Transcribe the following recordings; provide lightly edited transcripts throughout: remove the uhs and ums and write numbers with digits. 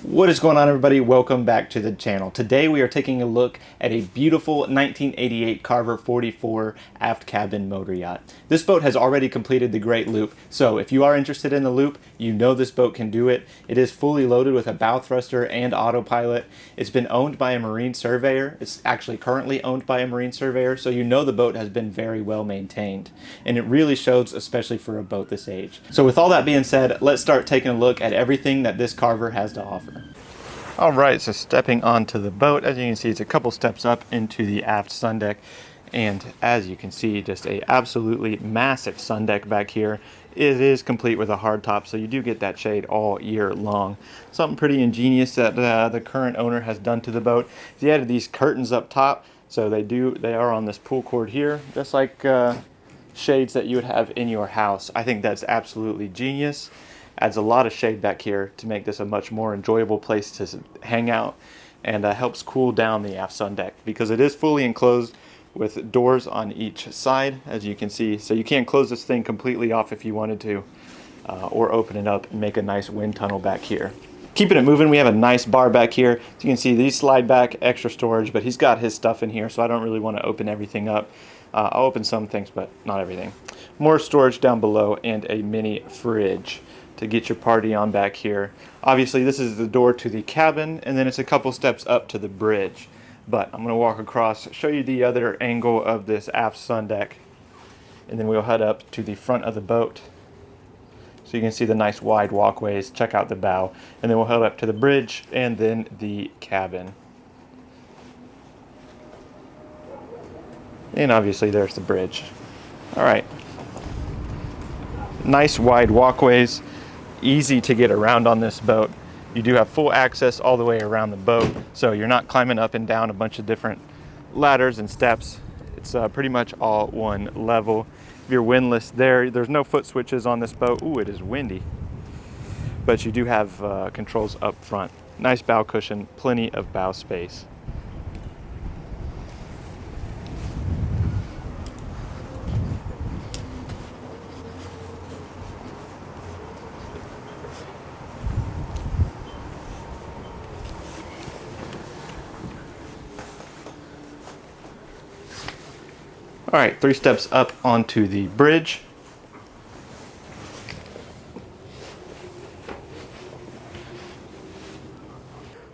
What is going on, everybody? Welcome back to the channel. Today we are taking a look at a beautiful 1988 Carver 44 aft cabin motor yacht. This boat has already completed the Great Loop, so if you are interested in the loop, you know this boat can do it. It is fully loaded with a bow thruster and autopilot. It's been owned by a marine surveyor. It's actually currently owned by a marine surveyor, so you know the boat has been very well maintained. And it really shows, especially for a boat this age. So with all that being said, let's start taking a look at everything that this Carver has to offer. All right, so stepping onto the boat, as you can see, it's a couple steps up into the aft sun deck. And as you can see, just a absolutely massive sun deck back here. It is complete with a hard top, so you do get that shade all year long. Something pretty ingenious that the current owner has done to the boat. He added these curtains up top, so they are on this pull cord here, just like shades that you would have in your house. I think that's absolutely genius. Adds a lot of shade back here to make this a much more enjoyable place to hang out, and helps cool down the aft sun deck because it is fully enclosed with doors on each side, as you can see. So you can't close this thing completely off if you wanted to, or open it up and make a nice wind tunnel back here. Keeping it moving, we have a nice bar back here. As you can see, these slide back, extra storage, but he's got his stuff in here, so I don't really want to open everything up. I'll open some things, but not everything. More storage down below and a mini fridge to get your party on back here. Obviously this is the door to the cabin, and then it's a couple steps up to the bridge. But I'm going to walk across, show you the other angle of this aft sun deck, and then we'll head up to the front of the boat so you can see the nice wide walkways. Check out the bow, and then we'll head up to the bridge and then the cabin. And obviously there's the bridge. All right, nice wide walkways. Easy to get around on this boat. You do have full access all the way around the boat, so you're not climbing up and down a bunch of different ladders and steps. It's pretty much all one level. Your windlass there's no foot switches on this boat. Ooh, it is windy. But you do have controls up front. Nice bow cushion, plenty of bow space. All right, 3 steps up onto the bridge.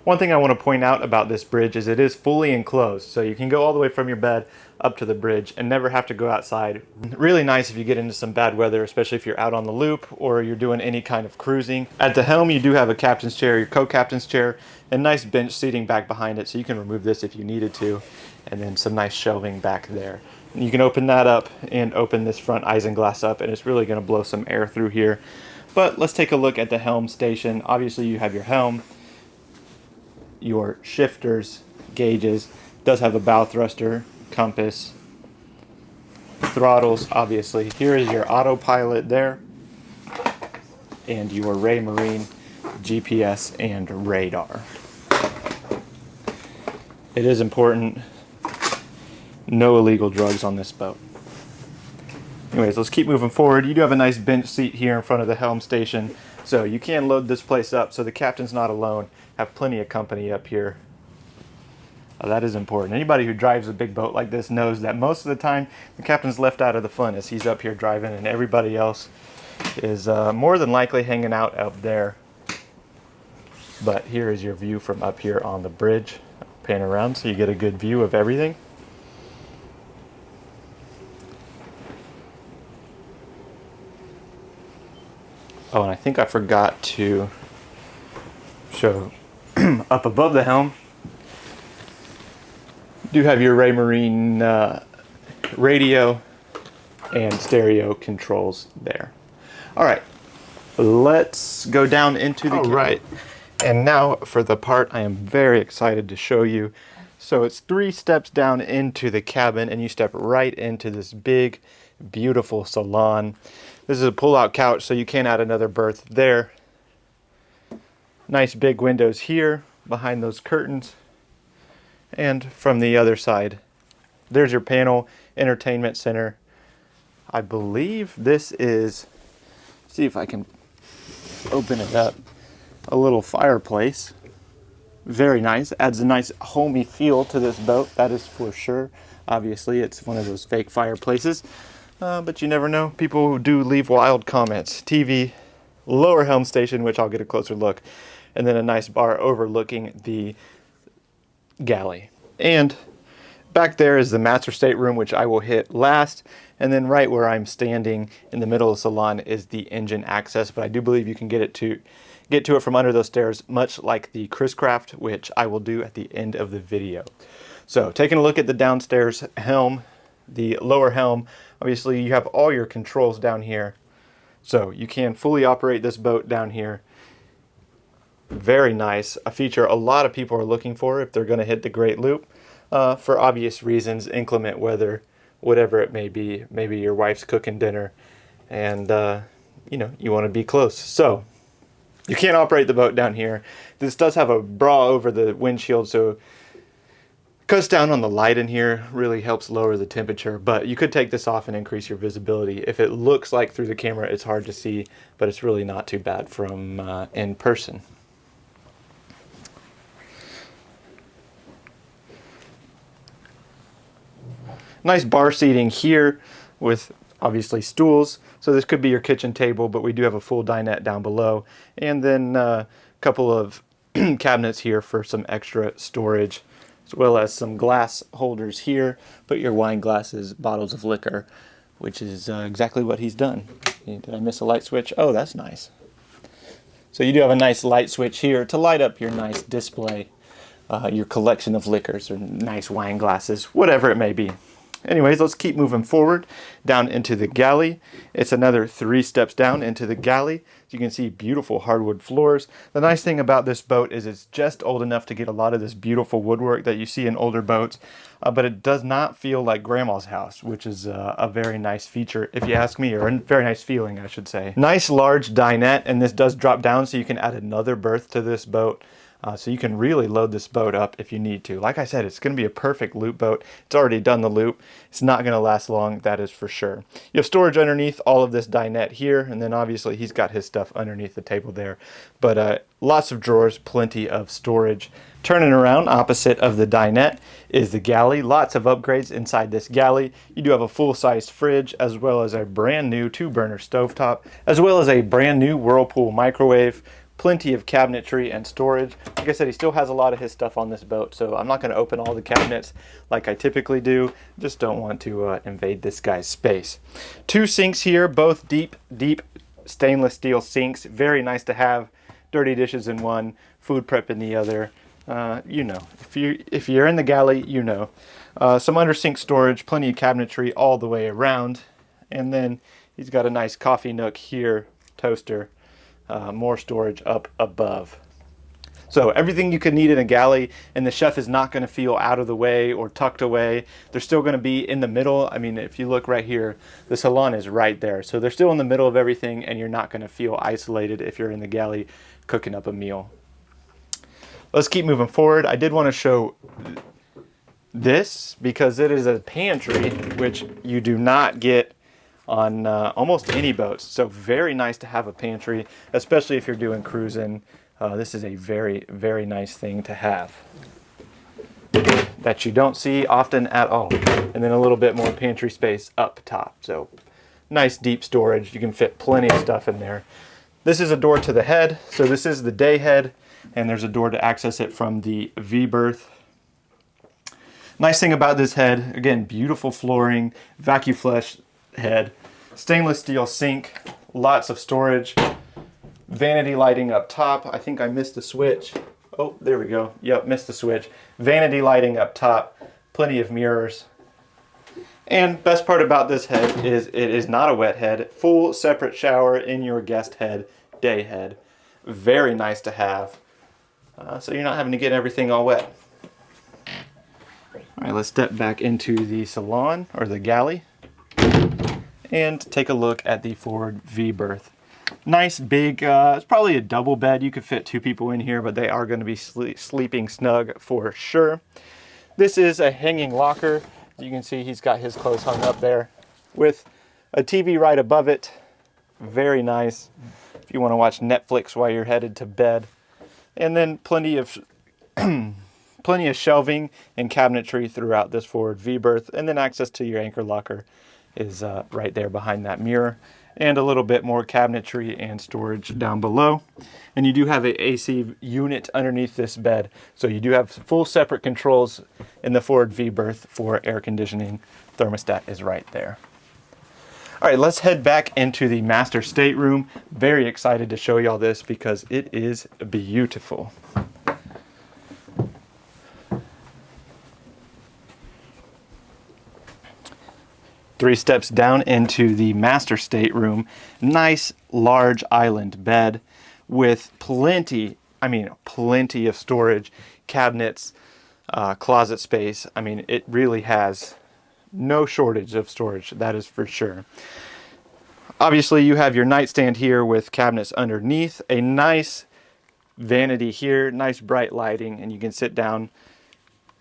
One thing I want to point out about this bridge is it is fully enclosed, so you can go all the way from your bed up to the bridge and never have to go outside. Really nice if you get into some bad weather, especially if you're out on the loop or you're doing any kind of cruising. At the helm, you do have a captain's chair, your co-captain's chair, and nice bench seating back behind it, so you can remove this if you needed to, and then some nice shelving back there. You can open that up and open this front isinglass up, and it's really going to blow some air through here. But let's take a look at the helm station. Obviously you have your helm, your shifters, gauges, does have a bow thruster, compass, throttles, obviously. Here is your autopilot there, and your Raymarine GPS and radar. It is important, no illegal drugs on this boat. Anyways, let's keep moving forward. You do have a nice bench seat here in front of the helm station, so you can load this place up so the captain's not alone. Have plenty of company up here. That is important. Anybody who drives a big boat like this knows that most of the time the captain's left out of the fun as he's up here driving, and everybody else is more than likely hanging out up there. But here is your view from up here on the bridge. Pan around so you get a good view of everything. Oh, and I think I forgot to show up above the helm. You do have your Raymarine radio and stereo controls there. All right, let's go down into the cabin. All right, and now for the part I am very excited to show you. So it's 3 steps down into the cabin, and you step right into this big, beautiful salon. This is a pull-out couch, so you can add another berth there. Nice big windows here behind those curtains. And from the other side, there's your panel, entertainment center. I believe this is, see if I can open it up. a little fireplace. Very nice. Adds a nice homey feel to this boat, that is for sure. Obviously, it's one of those fake fireplaces, but you never know. People do leave wild comments. TV, lower helm station, which I'll get a closer look, and then a nice bar overlooking the galley. And back there is the master stateroom, which I will hit last. And then right where I'm standing in the middle of the salon is the engine access, but I do believe you can get to it from under those stairs, much like the Chris Craft, which I will do at the end of the video. So taking a look at the downstairs helm, the lower helm, obviously you have all your controls down here. So you can fully operate this boat down here. Very nice, a feature a lot of people are looking for if they're going to hit the Great Loop, for obvious reasons, inclement weather, whatever it may be. Maybe your wife's cooking dinner and you know, you want to be close. So you can't operate the boat down here. This does have a bra over the windshield, so cuts down on the light in here, really helps lower the temperature, but you could take this off and increase your visibility. If it looks like through the camera it's hard to see, but it's really not too bad from in person. Nice bar seating here with obviously stools. So this could be your kitchen table, but we do have a full dinette down below. And then a couple of cabinets here for some extra storage, as well as some glass holders here. Put your wine glasses, bottles of liquor, which is exactly what he's done. Did I miss a light switch? Oh, that's nice. So you do have a nice light switch here to light up your nice display, your collection of liquors or nice wine glasses, whatever it may be. Anyways, let's keep moving forward down into the galley. It's another 3 steps down into the galley. As you can see, beautiful hardwood floors. The nice thing about this boat is it's just old enough to get a lot of this beautiful woodwork that you see in older boats, but it does not feel like grandma's house, which is a very nice feature, if you ask me, or a very nice feeling, I should say. Nice large dinette, and this does drop down so you can add another berth to this boat. So you can really load this boat up if you need to. Like I said, it's going to be a perfect loop boat. It's already done the loop. It's not going to last long, that is for sure. You have storage underneath all of this dinette here, and then obviously he's got his stuff underneath the table there. But lots of drawers, plenty of storage. Turning around opposite of the dinette is the galley. Lots of upgrades inside this galley. You do have a full-sized fridge, as well as a brand new 2-burner stovetop, as well as a brand new Whirlpool microwave. Plenty of cabinetry and storage. Like I said, he still has a lot of his stuff on this boat, so I'm not going to open all the cabinets like I typically do. Just don't want to invade this guy's space. 2 sinks here, both deep stainless steel sinks. Very nice to have. Dirty dishes in one, food prep in the other. You know, if you're in the galley, you know. Some under sink storage, plenty of cabinetry all the way around. And then he's got a nice coffee nook here, toaster. More storage up above. So everything you could need in a galley, and the chef is not going to feel out of the way or tucked away. They're still going to be in the middle. I mean, if you look right here, the salon is right there. So they're still in the middle of everything, and you're not going to feel isolated if you're in the galley cooking up a meal. Let's keep moving forward. I did want to show this because it is a pantry, which you do not get on almost any boats. So very nice to have a pantry, especially if you're doing cruising. This is a very, very nice thing to have that you don't see often at all. And then a little bit more pantry space up top. So nice deep storage. You can fit plenty of stuff in there. This is a door to the head. So this is the day head, and there's a door to access it from the V berth. Nice thing about this head, again, beautiful flooring, vacuum flush head, stainless steel sink, lots of storage, vanity lighting up top. I think I missed the switch. Oh, there we go. Yep, missed the switch. Vanity lighting up top, plenty of mirrors. And best part about this head is it is not a wet head. Full separate shower in your guest head, day head. Very nice to have. So you're not having to get everything all wet. All right, let's step back into the salon or the galley and take a look at the forward V berth. Nice big, it's probably a double bed. You could fit 2 people in here, but they are going to be sleeping snug for sure. This is a hanging locker. As you can see, he's got his clothes hung up there with a TV right above it. Very nice if you want to watch Netflix while you're headed to bed. And then plenty of shelving and cabinetry throughout this forward V-berth, and then access to your anchor locker is right there behind that mirror, and a little bit more cabinetry and storage down below. And you do have an AC unit underneath this bed, so you do have full separate controls in the forward V-berth for air conditioning. Thermostat is right there. All right, let's head back into the master stateroom. Very excited to show y'all this because it is beautiful. Three steps down into the master stateroom. Nice large island bed with plenty of storage, cabinets, closet space. I mean, it really has no shortage of storage, that is for sure. Obviously, you have your nightstand here with cabinets underneath, a nice vanity here, nice bright lighting, and you can sit down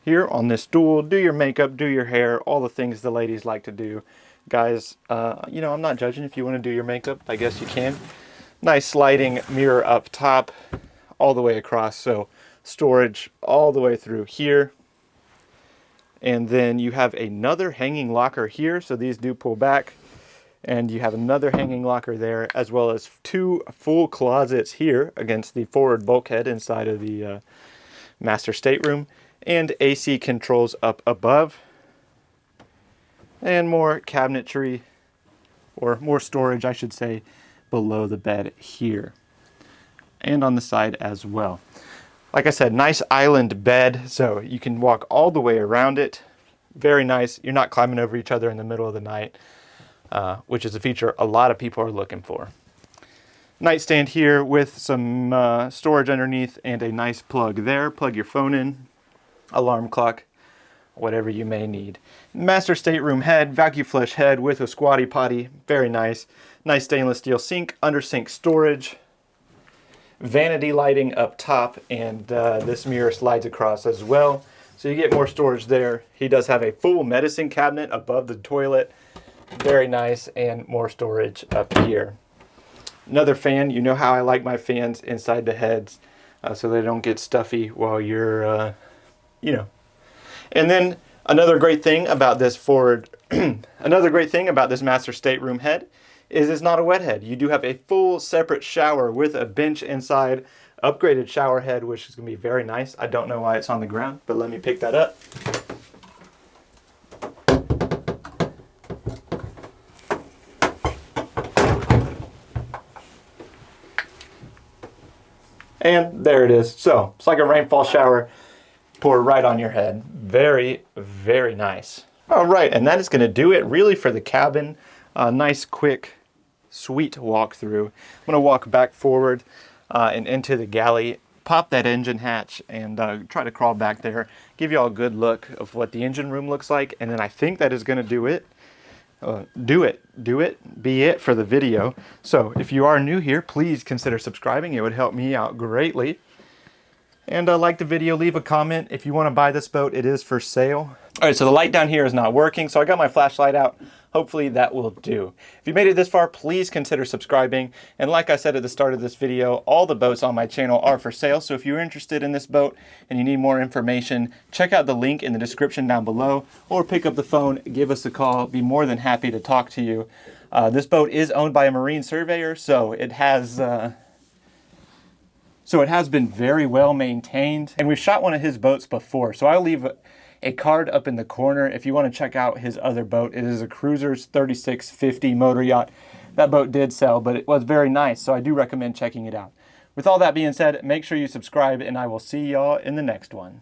here on this stool, do your makeup, do your hair, all the things the ladies like to do. Guys, you know, I'm not judging. If you want to do your makeup, I guess you can. Nice sliding mirror up top, all the way across, so storage all the way through here. And then you have another hanging locker here, so these do pull back. And you have another hanging locker there, as well as two full closets here against the forward bulkhead inside of the master stateroom. And AC controls up above. And more cabinetry, or more storage, I should say, below the bed here. And on the side as well. Like I said, nice island bed, so you can walk all the way around it. Very nice. You're not climbing over each other in the middle of the night, which is a feature a lot of people are looking for. Nightstand here with some storage underneath and a nice plug there. Plug your phone in, alarm clock, whatever you may need. Master stateroom head, vacuum flush head with a squatty potty. Very nice. Nice stainless steel sink, under sink storage. Vanity lighting up top, and this mirror slides across as well. So you get more storage there. He does have a full medicine cabinet above the toilet. Very nice, and more storage up here. Another fan. You know how I like my fans inside the heads so they don't get stuffy while you're, you know. And then another great thing about this master stateroom head is it's not a wet head. You do have a full separate shower with a bench inside, upgraded shower head, which is going to be very nice. I don't know why it's on the ground, but let me pick that up. And there it is. So it's like a rainfall shower, pour right on your head. Very, very nice. All right, and that is going to do it really for the cabin. Nice, quick, sweet walkthrough. I'm going to walk back forward and into the galley, pop that engine hatch, and try to crawl back there, give you all a good look of what the engine room looks like, and then I think that is going to do it. Be it for the video. So if you are new here, please consider subscribing. It would help me out greatly. And like the video, leave a comment. If you want to buy this boat, it is for sale. All right, so the light down here is not working, so I got my flashlight out. Hopefully that will do. If you made it this far, please consider subscribing. And like I said at the start of this video, all the boats on my channel are for sale. So if you're interested in this boat and you need more information, check out the link in the description down below, or pick up the phone, give us a call. Be more than happy to talk to you. This boat is owned by a marine surveyor, so it has been very well maintained. And we've shot one of his boats before, so I'll leave a card up in the corner if you want to check out his other boat. It is a Cruiser's 3650 motor yacht. That boat did sell, but it was very nice, so I do recommend checking it out. With all that being said, make sure you subscribe, and I will see y'all in the next one.